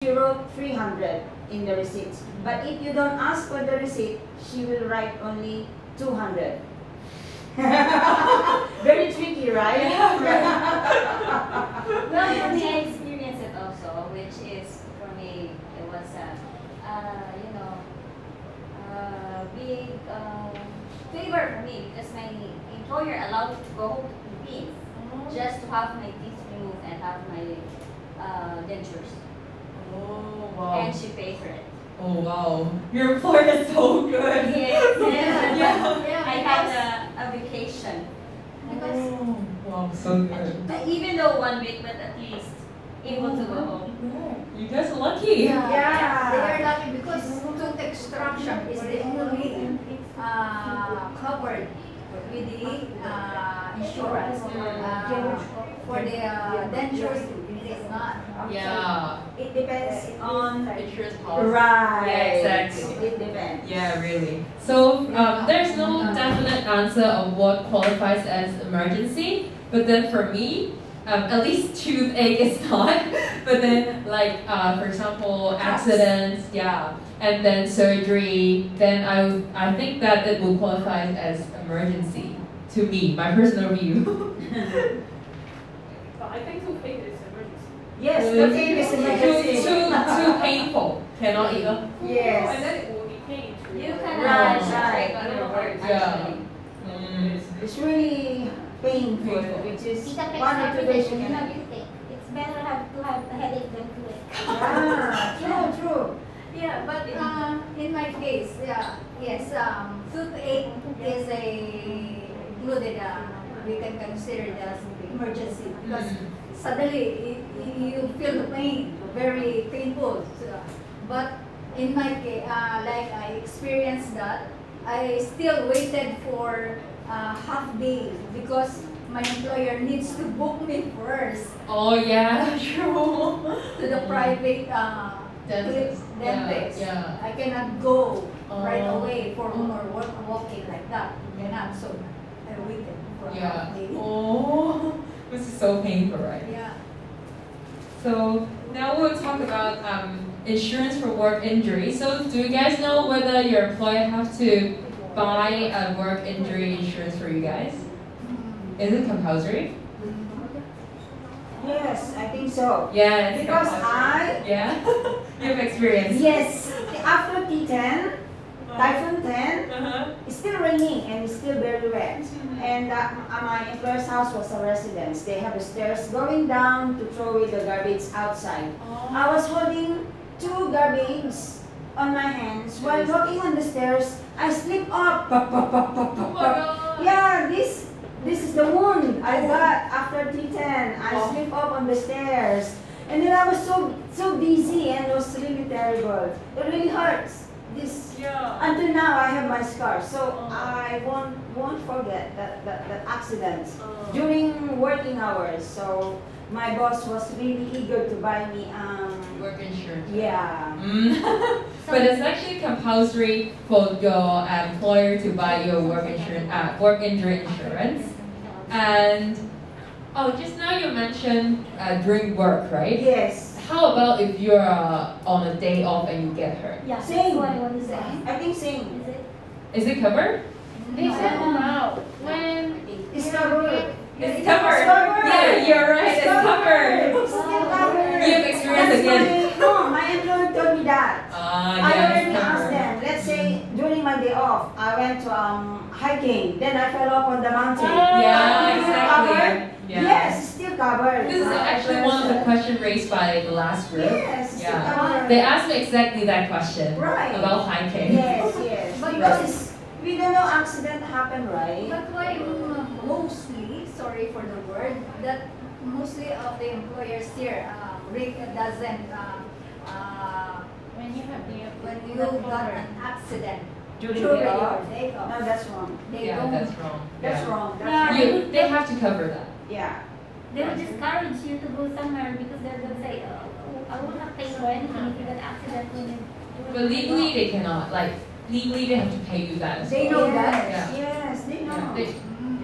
she wrote 300 in the receipt. But if you don't ask for the receipt, she will write only 200. Very tricky, right? Yeah, right. Well, for me, I experienced it also, which is, for me, it was, you know, big favor for me because my employer allowed me to go home to Philippines just to have my teeth removed and have my dentures. Oh, wow. And she paid for it. Oh, wow. Your employer is so good. Yes, Yeah. I had a vacation. Oh, wow, so good. Even though 1 week, but at least able to go home. You guys are lucky. Yeah. They are lucky because tooth extraction is the only covered with the insurance. For the dentures, it is not. Yeah. It depends on Insurance policy. right. Yeah, exactly. It depends. Yeah, really. So there's no definite answer of what qualifies as emergency, but then for me, at least toothache is not. But then, like for example, accidents, yeah, and then surgery, then I think that it will qualify as emergency to me, my personal view. But I think toothache is emergency. Yes, the pain is emergency. Too painful. Cannot eat. And Yes. then it will be pain. You can Right, concentrate right. on your work, Yeah. actually. It's really painful, which is It affects 1 or 2 days you everything. can. You think it's better have to have a headache than to it. True. Yeah, but in my case, yes, toothache is included. We can consider it as emergency because suddenly you feel the pain, very painful. But in my case, like I experienced that, I still waited for half day because my employer needs to book me first Oh yeah, true. to the private Dentist. dentist. Yeah. I cannot go right Oh. away for walking like that. Cannot. So I waited for Yeah. half day. Oh, this is so painful, right? Yeah. So now we'll talk about insurance for work injury. So do you guys know whether your employer have to buy a work injury insurance for you guys? Is it compulsory? Yes, I think so. Yeah, it's Because compulsory. Yeah, you have experience. yes, after T10, Typhoon 10, it's still raining and it's still very wet. And my employer's house was a residence. They have the stairs going down to throw away the garbage outside. I was holding 2 garbage on my hands while walking on the stairs. I slipped up. Pop, pop, pop, pop, pop, pop. Yeah, this is the wound I got after T10. I slipped up on the stairs. And then I was so dizzy and it was really terrible. It really hurts. Until now I have my scars, so I won't forget that accident during working hours. So my boss was really eager to buy me Work insurance. yeah. But it's actually compulsory for your employer to buy your work insurance, work injury insurance. And just now you mentioned during work, right? Yes. How about if you're on a day off and you get hurt? Yeah, Same. that's what I want to say. I think same. Is it? Is it covered? They said now when It's covered. It's covered. covered. Yeah, you're right. It's covered. It's still covered. You have experience again. My employer told me that. I Yeah, already it's asked covered. them. Let's say during my day off, I went to hiking. Then I fell off on the mountain. Yeah, Is it exactly. covered? Yeah. Yes, it's still covered. This is actually one of the questions raised by the last group. Yes, it's still Yeah. covered. They asked me exactly that question Right. about hiking. Yes, yes. But Because we don't know accident happen, right? But why mostly, sorry for the word, that mostly of the employers here doesn't when you have the when you got an accident During during day your off? day off, No, that's wrong. they Yeah, don't. that's wrong. That's Yeah. wrong. That's Yeah. wrong. They have to cover that. Yeah. They will discourage you to go somewhere because they're going to say, oh, I will not pay you anything if you get an accident when you But legally they cannot. Like legally they have to pay you that. As They well. know yes, that. Yeah. Yes, they know. Yeah.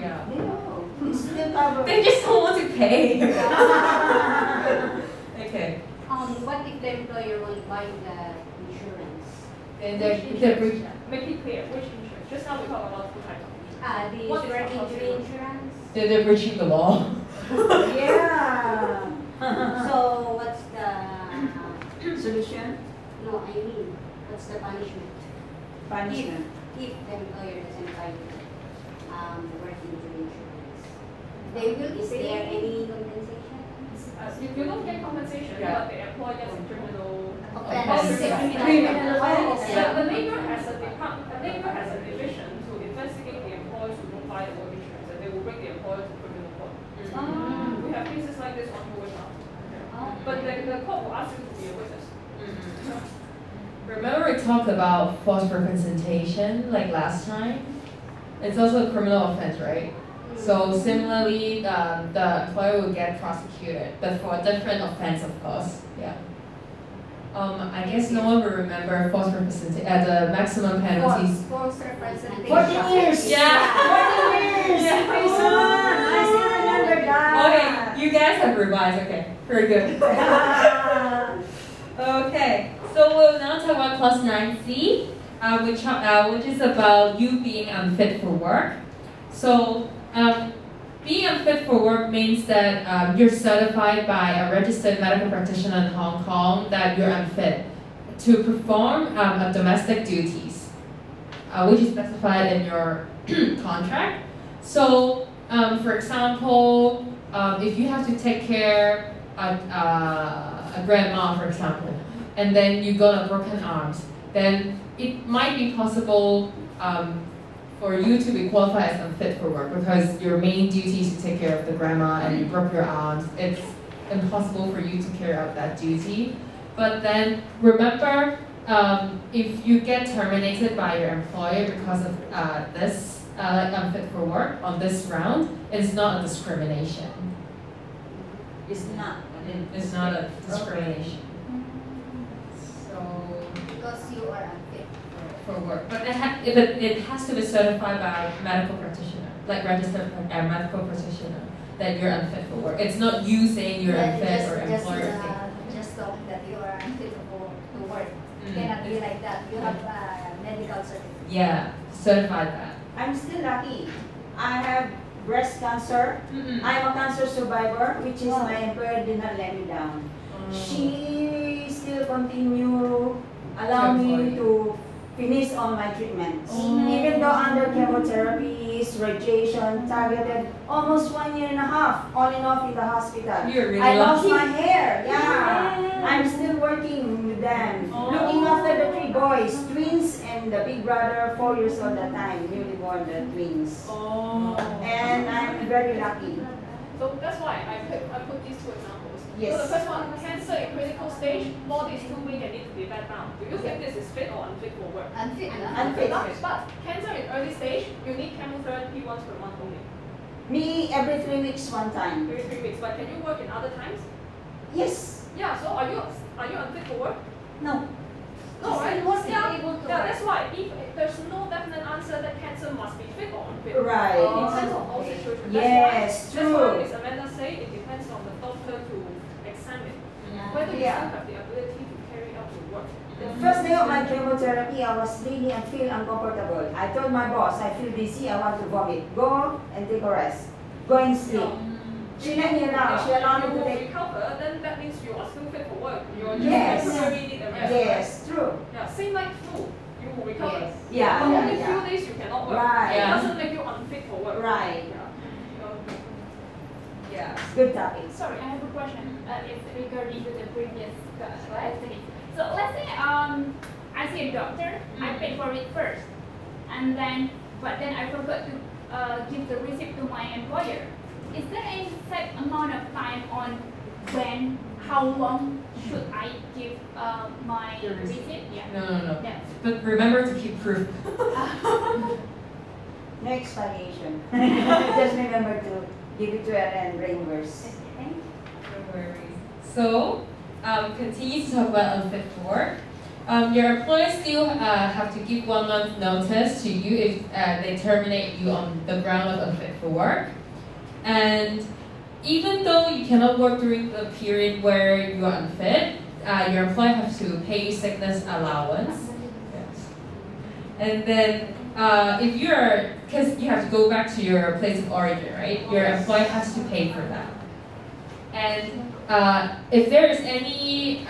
Yeah. They know. It's still covered. They just don't want to pay. Okay. What if the employer will buy the insurance? Then Which they're insurance? Make it clear, which insurance? Just now we talk about two types of insurance. The What is work compulsory? injury insurance. they're breaching the law. Yeah. So what's the Solution? no? I mean, what's the punishment Punishment. if the employer doesn't buy the work injury insurance? They will Is pay. there any compensation? If you don't get compensation, Yeah. but the employer gets a criminal Offense. Criminal offense. The labor has a division to investigate the employers who don't buy the work insurance, and they will bring the employer to criminal court. We have cases like this ongoing now. But the court will ask you to be a witness. Remember we talked about false representation like last time? It's also a criminal offense, right? So similarly, the employer will get prosecuted, but for a different offense, of course. Yeah. I guess no one will remember false representation. The maximum penalties. False representation. 14 years. Yeah. 14 years. Yeah. Prison. I still remember that. Okay, you guys have revised. Okay, very good. Okay, so we'll now talk about clause 9C, which is about you being unfit for work. So, being unfit for work means that you're certified by a registered medical practitioner in Hong Kong that you're unfit to perform domestic duties, which is specified in your contract. So, for example, if you have to take care of a grandma, for example, and then you got a broken arms, then it might be possible for you to be qualified as unfit for work because your main duty is to take care of the grandma and you broke your arms. It's impossible for you to carry out that duty. But then remember, if you get terminated by your employer because of this unfit for work on this round, it's not a discrimination. It's not. It's not a discrimination. So Because you are unfit. for work, but it has to be certified by a medical practitioner, like registered medical practitioner, that you're unfit for work. It's not you saying you're unfit or employer saying. Just talk that you are unfit to work. Mm. Cannot be like that. You have a medical certificate. Yeah, certified that. I'm still lucky. I have breast cancer. I'm a cancer survivor, which is my employer did not let me down. She still continue allow me to finish all my treatments. Even though under chemotherapies, radiation, targeted, almost 1.5 years, on and off in the hospital. You're really I lost lucky. my hair, yeah. I'm still working with them. Looking after the 3 boys, twins and the big brother, 4 years old at the time, newly born the twins. And I'm very lucky. So that's why I put these two examples. Yes. So the first one, cancer in critical stage, more these 2 weeks they need to be back down. Do you think this is fit or unfit for work? Unfit. Unfit. But cancer in early stage, you need chemotherapy once per month only. Me, every 3 weeks, one time. Every 3 weeks. But can you work in other times? Yes. Yeah. So are you unfit for work? No. No, right? Must be Yeah, able to yeah, work. that's why if there's no definite answer that cancer must be fit or unfit. Right. It depends on all situations. Yes, That's why true. Ms. Amanda said it depends on the doctor to examine whether you Yeah. still have the ability to carry out your work. The first day of my chemotherapy, I was really I feel uncomfortable. I told my boss, I feel dizzy, I want to vomit. Go and take a rest. Go and sleep. She let me allow. She allowed me to If you take. recover, then that means you are still fit for work. You are just Yes. temporarily need a rest. Yes, true. Yeah, same like flu. You will recover. Yes. Yeah, But yeah, only yeah. few days you cannot work. Right. It Yeah. doesn't make you unfit for work. Right. Yeah. Yeah. Good topic. Sorry, I have a question. It's regarding to the previous slide. So let's say I see a doctor, I paid for it first, and but then I forgot to give the receipt to my employer. Is there any set amount of time on how long should I give my Your receipt? receipt? Yeah. No. Yeah. But remember to keep proof. No explanation. Just remember to give it to her and reimburse. No worries. So, continue to talk about unfit for work. Your employer still have to give 1 month notice to you if they terminate you on the ground of unfit for work. And even though you cannot work during the period where you are unfit, your employer has to pay sickness allowance. Yes. And then if you're, because you have to go back to your place of origin, right? Your employer has to pay for that. And if there is any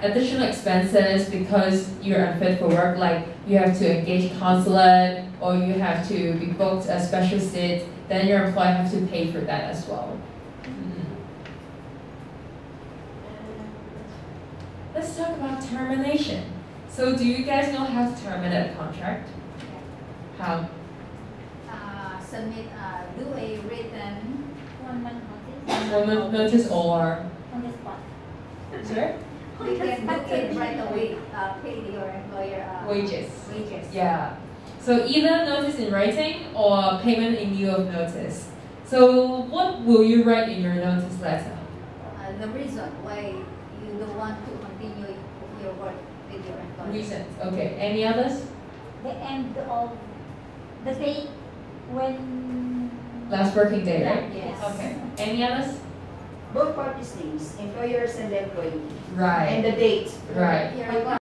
additional expenses because you're unfit for work, like you have to engage consulate or you have to be booked a special seat, then your employer has to pay for that as well. Let's talk about termination. So do you guys know how to terminate a contract? How? Submit, do a written 1 month notice. 1 month notice or? On the spot. Sorry? you can do it right away, pay your employer Wages. wages. Yeah. So either notice in writing or payment in lieu of notice. So what will you write in your notice letter? The reason why you don't want to continue your work with your employer. Reasons. Okay. Any others? The end of the date when. Last working day, right? Yes. Okay. Any others? Both parties' names, employers and the employee. Right. And the date. Right. Your